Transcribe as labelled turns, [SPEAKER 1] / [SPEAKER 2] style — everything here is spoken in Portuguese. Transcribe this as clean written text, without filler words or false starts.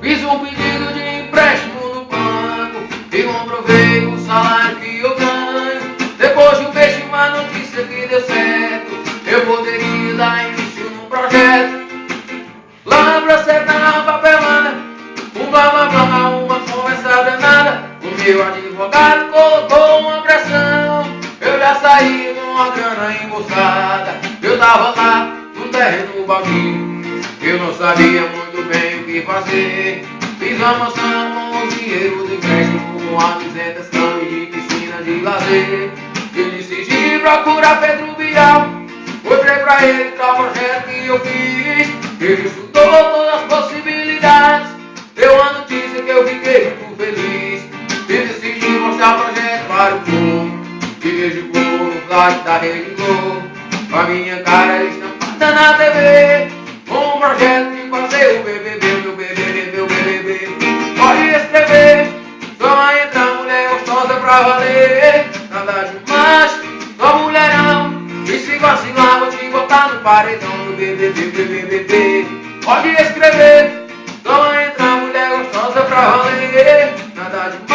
[SPEAKER 1] Fiz um pedido de empréstimo no banco e comprovei o salário que eu ganho. Depois de um mês de uma notícia que deu certo, eu poderia dar início num projeto. Lá pra acertar na papelada, um blá blá blá, uma conversa danada. O meu advogado colocou uma pressão. Eu já saí com uma grana embolsada. Eu tava lá no terreno baldio, eu não sabia muito bem o que fazer. Fiz uma mansão com o dinheiro do empréstimo, com a 200 camas de piscina de lazer. Eu decidi procurar Pedro Bial, mostrei pra ele tal projeto que eu fiz. Ele estudou todas as possibilidades, deu uma notícia que eu fiquei muito feliz. E decidi mostrar o projeto para o povo, e vejo o povo no flash da Rede Globo, com a minha cara estampada na TV. Um projeto de fazer o BBB, meu BBB, meu BBB. Pode escrever, só vai entrar mulher gostosa pra valer. Nada demais, só mulherão. E se vacilar, vou te botar no paredão, meu BBB, meu BBB. Pode escrever, só vai entrar mulher gostosa pra valer. Nada demais.